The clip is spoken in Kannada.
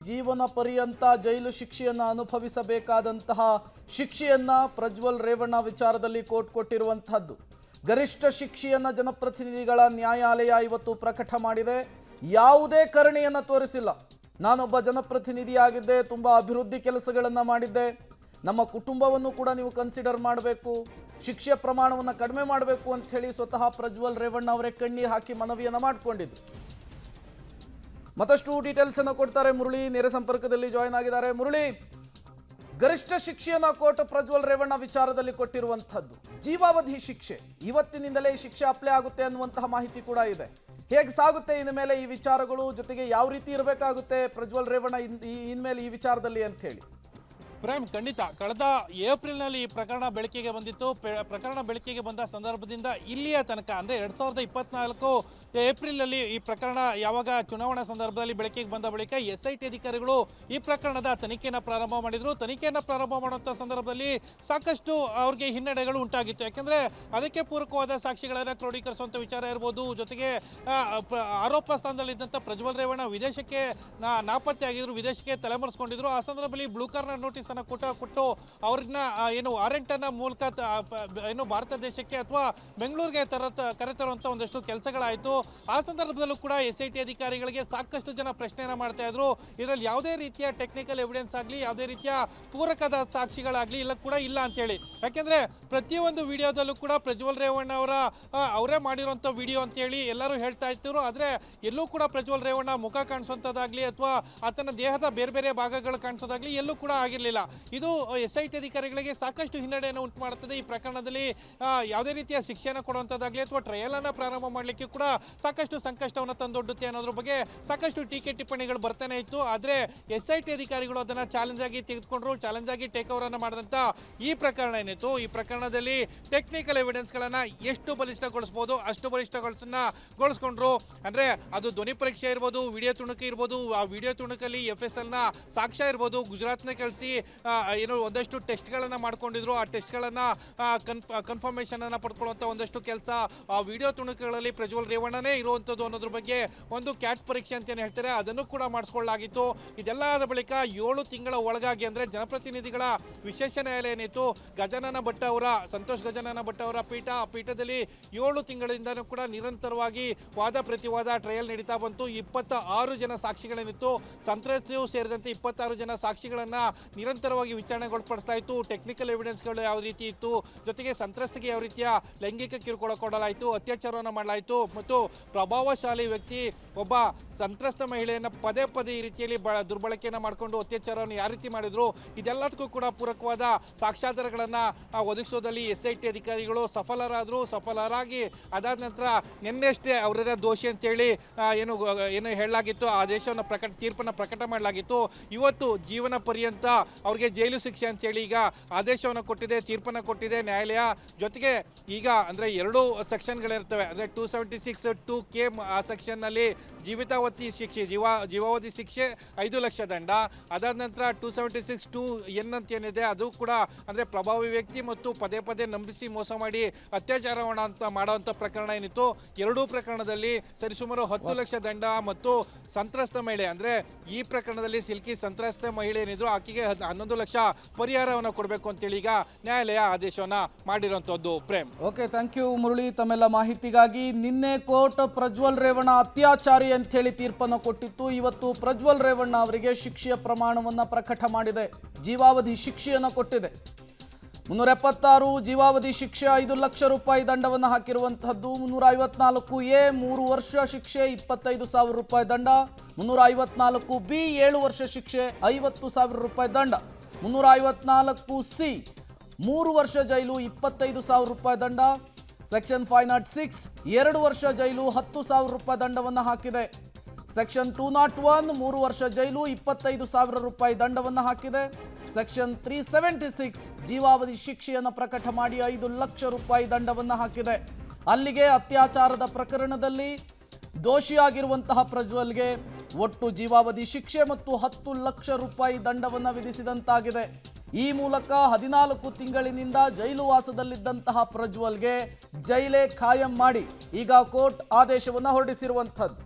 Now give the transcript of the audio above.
ಜೀವನ ಪರ್ಯಂತ ಜೈಲು ಶಿಕ್ಷೆಯನ್ನು ಅನುಭವಿಸಬೇಕಾದಂತಹ ಶಿಕ್ಷೆಯನ್ನ ಪ್ರಜ್ವಲ್ ರೇವಣ್ಣ ವಿಚಾರದಲ್ಲಿ ಕೋರ್ಟ್ ಕೊಟ್ಟಿರುವಂತಹದ್ದು. ಗರಿಷ್ಠ ಶಿಕ್ಷೆಯನ್ನ ಜನಪ್ರತಿನಿಧಿಗಳ ನ್ಯಾಯಾಲಯ ಇವತ್ತು ಪ್ರಕಟ ಮಾಡಿದೆ. ಯಾವುದೇ ಕರುಣೆಯನ್ನ ತೋರಿಸಿಲ್ಲ. ನಾನೊಬ್ಬ ಜನಪ್ರತಿನಿಧಿಯಾಗಿದ್ದೆ, ತುಂಬಾ ಅಭಿವೃದ್ಧಿ ಕೆಲಸಗಳನ್ನು ಮಾಡಿದ್ದೆ, ನಮ್ಮ ಕುಟುಂಬವನ್ನು ಕೂಡ ನೀವು ಕನ್ಸಿಡರ್ ಮಾಡಬೇಕು, ಶಿಕ್ಷೆ ಪ್ರಮಾಣವನ್ನು ಕಡಿಮೆ ಮಾಡಬೇಕು ಅಂತ ಹೇಳಿ ಸ್ವತಃ ಪ್ರಜ್ವಲ್ ರೇವಣ್ಣ ಅವರೇ ಕಣ್ಣೀರು ಹಾಕಿ ಮನವಿಯನ್ನು ಮಾಡಿಕೊಂಡಿದ್ದು. ಮತ್ತಷ್ಟು ಡೀಟೇಲ್ಸ್ ಅನ್ನು ಕೊಡ್ತಾರೆ ಮುರಳಿ, ನೇರ ಸಂಪರ್ಕದಲ್ಲಿ ಜಾಯಿನ್ ಆಗಿದ್ದಾರೆ. ಮುರಳಿ, ಗರಿಷ್ಠ ಶಿಕ್ಷೆಯನ್ನ ಕೋರ್ಟ್ ಪ್ರಜ್ವಲ್ ರೇವಣ್ಣ ವಿಚಾರದಲ್ಲಿ ಕೊಟ್ಟಿರುವಂತಹದ್ದು ಜೀವಾವಧಿ ಶಿಕ್ಷೆ. ಇವತ್ತಿನಿಂದಲೇ ಈ ಶಿಕ್ಷೆ ಅಪ್ಲೈ ಆಗುತ್ತೆ ಅನ್ನುವಂತಹ ಮಾಹಿತಿ ಕೂಡ ಇದೆ. ಹೇಗೆ ಸಾಗುತ್ತೆ ಇನ್ನು ಮೇಲೆ ಈ ವಿಚಾರಗಳು, ಜೊತೆಗೆ ಯಾವ ರೀತಿ ಇರಬೇಕಾಗುತ್ತೆ ಪ್ರಜ್ವಲ್ ರೇವಣ್ಣ ಇನ್ಮೇಲೆ ಈ ವಿಚಾರದಲ್ಲಿ ಅಂತ ಹೇಳಿ? ಪ್ರೇಮ್, ಖಂಡಿತ ಕಳೆದ ಏಪ್ರಿಲ್ನಲ್ಲಿ ಈ ಪ್ರಕರಣ ಬೆಳಕಿಗೆ ಬಂದಿತ್ತು. ಪ್ರಕರಣ ಬೆಳಕಿಗೆ ಬಂದ ಸಂದರ್ಭದಿಂದ ಇಲ್ಲಿಯ ತನಕ ಅಂದರೆ 2024 ಏಪ್ರಿಲಲ್ಲಿ ಈ ಪ್ರಕರಣ ಯಾವಾಗ ಚುನಾವಣಾ ಸಂದರ್ಭದಲ್ಲಿ ಬೆಳಕಿಗೆ ಬಂದ ಬಳಿಕ SIT ಅಧಿಕಾರಿಗಳು ಈ ಪ್ರಕರಣದ ತನಿಖೆಯನ್ನು ಪ್ರಾರಂಭ ಮಾಡಿದರು. ತನಿಖೆಯನ್ನು ಪ್ರಾರಂಭ ಮಾಡುವಂಥ ಸಂದರ್ಭದಲ್ಲಿ ಸಾಕಷ್ಟು ಅವ್ರಿಗೆ ಹಿನ್ನಡೆಗಳು ಉಂಟಾಗಿತ್ತು. ಯಾಕೆಂದರೆ ಅದಕ್ಕೆ ಪೂರಕವಾದ ಸಾಕ್ಷಿಗಳನ್ನು ಕ್ರೋಢೀಕರಿಸುವಂಥ ವಿಚಾರ ಇರ್ಬೋದು. ಜೊತೆಗೆ ಆರೋಪ ಸ್ಥಾನದಲ್ಲಿದ್ದಂಥ ಪ್ರಜ್ವಲ್ ರೇವಣ್ಣ ವಿದೇಶಕ್ಕೆ ನಾಪತ್ತೆ ಆಗಿದ್ರು, ವಿದೇಶಕ್ಕೆ ತಲೆಮರೆಸ್ಕೊಂಡಿದ್ರು. ಆ ಸಂದರ್ಭದಲ್ಲಿ ಬ್ಲೂ ಕಾರ್ನರ್ ನೋಟಿಸ್ ಅನ್ನು ಕೊಟ್ಟು ಅವ್ರನ್ನ ವಾರೆಂಟನ್ನ ಮೂಲಕ ಭಾರತ ದೇಶಕ್ಕೆ ಅಥವಾ ಬೆಂಗಳೂರಿಗೆ ಕರೆತರುವಂಥ ಒಂದಷ್ಟು ಕೆಲಸಗಳಾಯಿತು. ಆ ಸಂದರ್ಭದಲ್ಲೂ ಕೂಡ SIT ಅಧಿಕಾರಿಗಳಿಗೆ ಸಾಕಷ್ಟು ಜನ ಪ್ರಶ್ನೆಯನ್ನ ಮಾಡ್ತಾ ಇದ್ರು. ಇದರಲ್ಲಿ ಯಾವುದೇ ರೀತಿಯ ಟೆಕ್ನಿಕಲ್ ಎವಿಡೆನ್ಸ್ ಆಗಲಿ, ಯಾವುದೇ ರೀತಿಯ ಪೂರಕದ ಸಾಕ್ಷಿಗಳಾಗಲಿ ಇಲ್ಲ ಅಂತ ಹೇಳಿ. ಯಾಕೆಂದ್ರೆ ಪ್ರತಿಯೊಂದು ವಿಡಿಯೋದಲ್ಲೂ ಕೂಡ ಪ್ರಜ್ವಲ್ ರೇವಣ್ಣ ಅವರೇ ಮಾಡಿರುವಂಥ ವಿಡಿಯೋ ಅಂತ ಹೇಳಿ ಎಲ್ಲರೂ ಹೇಳ್ತಾ ಇದ್ರು. ಆದರೆ ಎಲ್ಲೂ ಕೂಡ ಪ್ರಜ್ವಲ್ ರೇವಣ್ಣ ಮುಖ ಕಾಣಿಸುವಂಥದ್ದಾಗಲಿ ಅಥವಾ ಆತನ ದೇಹದ ಬೇರೆ ಬೇರೆ ಭಾಗಗಳು ಕಾಣಿಸೋದಾಗ್ಲಿ ಎಲ್ಲೂ ಕೂಡ ಆಗಿರಲಿಲ್ಲ. ಇದು SIT ಅಧಿಕಾರಿಗಳಿಗೆ ಸಾಕಷ್ಟು ಹಿನ್ನಡೆಯನ್ನು ಉಂಟು ಮಾಡುತ್ತದೆ. ಈ ಪ್ರಕರಣದಲ್ಲಿ ಯಾವುದೇ ರೀತಿಯ ಶಿಕ್ಷೆಯನ್ನು ಕೊಡುವಂಥದ್ದಾಗಲಿ ಅಥವಾ ಟ್ರಯಲ್ ಅನ್ನ ಪ್ರಾರಂಭ ಮಾಡಲಿಕ್ಕೆ ಕೂಡ ಸಾಕಷ್ಟು ಸಂಕಷ್ಟವನ್ನು ತಂದೊಡ್ಡುತ್ತೆ ಅನ್ನೋದ್ರ ಬಗ್ಗೆ ಸಾಕಷ್ಟು ಟೀಕೆ ಟಿಪ್ಪಣಿಗಳು ಬರ್ತಾನೆ ಇತ್ತು. ಆದರೆ SIT ಅಧಿಕಾರಿಗಳು ಅದನ್ನು ಚಾಲೆಂಜ್ ಆಗಿ ತೆಗೆದುಕೊಂಡ್ರು. ಚಾಲೆಂಜ್ ಆಗಿ ಟೇಕ್ ಓವರ್ ಅನ್ನು ಮಾಡಿದಂಥ ಈ ಪ್ರಕರಣ ಏನಿತ್ತು, ಈ ಪ್ರಕರಣದಲ್ಲಿ ಟೆಕ್ನಿಕಲ್ ಎವಿಡೆನ್ಸ್ಗಳನ್ನು ಎಷ್ಟು ಬಲಿಷ್ಠಗೊಳಿಸಬಹುದು ಅಷ್ಟು ಬಲಿಷ್ಠಗೊಳಿಸ್ಕೊಂಡ್ರು. ಅಂದರೆ ಅದು ಧ್ವನಿ ಪರೀಕ್ಷೆ ಇರ್ಬೋದು, ವಿಡಿಯೋ ತುಣುಕು ಇರ್ಬೋದು, ಆ ವಿಡಿಯೋ ತುಣುಕಲ್ಲಿ FSLನ ಸಾಕ್ಷ್ಯ ಇರ್ಬೋದು, ಗುಜರಾತ್ನ ಕಳಿಸಿ ಒಂದಷ್ಟು ಟೆಸ್ಟ್ಗಳನ್ನು ಮಾಡ್ಕೊಂಡಿದ್ರು. ಆ ಟೆಸ್ಟ್ಗಳನ್ನು ಕನ್ಫರ್ಮೇಷನ್ ಅನ್ನು ಪಡ್ಕೊಳ್ಳುವಂಥ ಒಂದಷ್ಟು ಕೆಲಸ ಆ ವಿಡಿಯೋ ತುಣುಕುಗಳಲ್ಲಿ ಪ್ರಜ್ವಲ್ ರೇವಣ್ಣನೇ ಇರುವಂಥದ್ದು ಅನ್ನೋದ್ರ ಬಗ್ಗೆ ಒಂದು ಕ್ಯಾಟ್ ಪರೀಕ್ಷೆ ಅಂತ ಏನು ಹೇಳ್ತಾರೆ ಅದನ್ನು ಕೂಡ ಮಾಡಿಸ್ಕೊಳ್ಳಲಾಗಿತ್ತು. ಇದೆಲ್ಲ ಆದ ಬಳಿಕ 7 ತಿಂಗಳ ಒಳಗಾಗಿ ಅಂದರೆ ಜನಪ್ರತಿನಿಧಿಗಳ ವಿಶೇಷ ನ್ಯಾಯಾಲಯ ಏನಿತ್ತು, ಸಂತೋಷ್ ಗಜಾನನ ಭಟ್ ಅವರ ಪೀಠ, ಆ ಪೀಠದಲ್ಲಿ 7 ತಿಂಗಳಿಂದನೂ ಕೂಡ ನಿರಂತರವಾಗಿ ವಾದ ಪ್ರತಿವಾದ ಟ್ರಯಲ್ ನಡೀತಾ ಬಂತು. 26 ಜನ ಸಾಕ್ಷಿಗಳೇನಿತ್ತು, ಸಂತ್ರಸ್ತರು ಸೇರಿದಂತೆ 26 ಜನ ಸಾಕ್ಷಿಗಳನ್ನು ನಿರಂತರವಾಗಿ ವಿಚಾರಣೆಗೊಳಪಡಿಸ್ತಾ ಇತ್ತು. ಟೆಕ್ನಿಕಲ್ ಎವಿಡೆನ್ಸ್ಗಳು ಯಾವ ರೀತಿ ಇತ್ತು, ಜೊತೆಗೆ ಸಂತ್ರಸ್ತಿಗೆ ಯಾವ ರೀತಿಯ ಲೈಂಗಿಕ ಕಿರುಕುಳ ಕೊಡಲಾಯಿತು, ಅತ್ಯಾಚಾರವನ್ನು ಮಾಡಲಾಯಿತು ಮತ್ತು ಪ್ರಭಾವಶಾಲಿ ವ್ಯಕ್ತಿ ಒಬ್ಬ ಸಂತ್ರಸ್ತ ಮಹಿಳೆಯನ್ನು ಪದೇ ಈ ರೀತಿಯಲ್ಲಿ ದುರ್ಬಳಕೆಯನ್ನು ಮಾಡಿಕೊಂಡು ಅತ್ಯಾಚಾರವನ್ನು ಯಾವ ರೀತಿ ಮಾಡಿದ್ರು, ಇದೆಲ್ಲದಕ್ಕೂ ಕೂಡ ಪೂರಕವಾದ ಸಾಕ್ಷ್ಯಾಧಾರಗಳನ್ನು ಒದಗಿಸೋದಲ್ಲಿ SIT ಅಧಿಕಾರಿಗಳು ಸಫಲರಾಗಿ ಅದಾದ ನಂತರ ನಿನ್ನೆಷ್ಟೇ ಅವರ ದೋಷಿ ಅಂತೇಳಿ ಏನು ಹೇಳಲಾಗಿತ್ತು, ಆದೇಶವನ್ನು ತೀರ್ಪನ್ನು ಪ್ರಕಟ ಮಾಡಲಾಗಿತ್ತು. ಇವತ್ತು ಜೀವನ ಪರ್ಯಂತ ಅವ್ರಿಗೆ ಜೈಲು ಶಿಕ್ಷೆ ಅಂತೇಳಿ ಈಗ ಆದೇಶವನ್ನು ಕೊಟ್ಟಿದೆ, ತೀರ್ಪನ್ನು ಕೊಟ್ಟಿದೆ ನ್ಯಾಯಾಲಯ. ಜೊತೆಗೆ ಈಗ ಅಂದರೆ 2 ಸೆಕ್ಷನ್ಗಳಿರ್ತವೆ. ಅಂದರೆ 276 2K ಆ ಸೆಕ್ಷನ್ನಲ್ಲಿ ಜೀವಾವಧಿ ಶಿಕ್ಷೆ 5 ಲಕ್ಷ ದಂಡ. ಅದಾದ ನಂತರ 276 2N ಅಂತ ಏನಿದೆ ಅದು ಕೂಡ ಅಂದರೆ ಪ್ರಭಾವಿ ವ್ಯಕ್ತಿ ಮತ್ತು ಪದೇ ನಂಬಿಸಿ ಮೋಸ ಮಾಡಿ ಅತ್ಯಾಚಾರವನ್ನು ಮಾಡುವಂಥ ಪ್ರಕರಣ ಏನಿತ್ತು, 2 ಪ್ರಕರಣದಲ್ಲಿ ಸರಿಸುಮಾರು 10 ಲಕ್ಷ ದಂಡ ಮತ್ತು ಸಂತ್ರಸ್ತ ಮಹಿಳೆ ಅಂದರೆ ಈ ಪ್ರಕರಣದಲ್ಲಿ ಸಿಲ್ಕಿ ಸಂತ್ರಸ್ತ ಮಹಿಳೆ ಏನಿದ್ರು ಆಕೆಗೆ 11 ಲಕ್ಷ ಪರಿಹಾರವನ್ನು ಕೊಡಬೇಕು ಅಂತೇಳಿ ಈಗ ನ್ಯಾಯಾಲಯ ಆದೇಶವನ್ನು ಮಾಡಿರುವಂಥದ್ದು. Prem, okay, thank you Murali ತಮ್ಮೆಲ್ಲ ಮಾಹಿತಿಗಾಗಿ. ನಿನ್ನೆ ಕೋರ್ಟ್ ಪ್ರಜ್ವಲ್ ರೇವಣ್ಣ ಅತ್ಯಾಚಾರಿ ಅಂತ ಹೇಳಿ ತೀರ್ಪನ್ನು ಕೊಟ್ಟಿತ್ತು. ಇವತ್ತು ಪ್ರಜ್ವಲ್ ರೇವಣ್ಣ ಅವರಿಗೆ ಶಿಕ್ಷೆಯ ಪ್ರಮಾಣವನ್ನು ಪ್ರಕಟ ಮಾಡಿದೆ, ಜೀವಾವಧಿ ಶಿಕ್ಷೆಯನ್ನು ಕೊಟ್ಟಿದೆ. 376 ಜೀವಾವಧಿ ಶಿಕ್ಷೆ, 5 ಲಕ್ಷ ರೂಪಾಯಿ ದಂಡವನ್ನು ಹಾಕಿರುವಂತಹದ್ದು. 354A 3 ವರ್ಷ ಶಿಕ್ಷೆ, 25,000 ರೂಪಾಯಿ ದಂಡ. 354B 7 ವರ್ಷ ಶಿಕ್ಷೆ, 50,000 ರೂಪಾಯಿ ದಂಡ. 354C 3 ವರ್ಷ ಜೈಲು, 25,000 ರೂಪಾಯಿ ದಂಡ. ಸೆಕ್ಷನ್ 506 2 ವರ್ಷ ಜೈಲು, 10,000 ರೂಪಾಯಿ ದಂಡವನ್ನು ಹಾಕಿದೆ. ಸೆಕ್ಷನ್ 201 3 ವರ್ಷ ಜೈಲು, 25,000 ರೂಪಾಯಿ ದಂಡವನ್ನು ಹಾಕಿದೆ. ಸೆಕ್ಷನ್ 376 ಜೀವಾವಧಿ ಶಿಕ್ಷೆಯನ್ನು ಪ್ರಕಟ ಮಾಡಿ 5 ಲಕ್ಷ ರೂಪಾಯಿ ದಂಡವನ್ನು ಹಾಕಿದೆ. ಅಲ್ಲಿಗೆ ಅತ್ಯಾಚಾರದ ಪ್ರಕರಣದಲ್ಲಿ ದೋಷಿಯಾಗಿರುವಂತಹ ಪ್ರಜ್ವಲ್ಗೆ ಒಟ್ಟು ಜೀವಾವಧಿ ಶಿಕ್ಷೆ ಮತ್ತು 10 ಲಕ್ಷ ರೂಪಾಯಿ ದಂಡವನ್ನು ವಿಧಿಸಿದಂತಾಗಿದೆ. ಈ ಮೂಲಕ 14 ತಿಂಗಳಿನಿಂದ ಜೈಲು ವಾಸದಲ್ಲಿದ್ದಂತಹ ಪ್ರಜ್ವಲ್ಗೆ ಜೈಲೇ ಖಾಯಂ ಮಾಡಿ ಈಗ ಕೋರ್ಟ್ ಆದೇಶವನ್ನು ಹೊರಡಿಸಿರುವಂಥದ್ದು.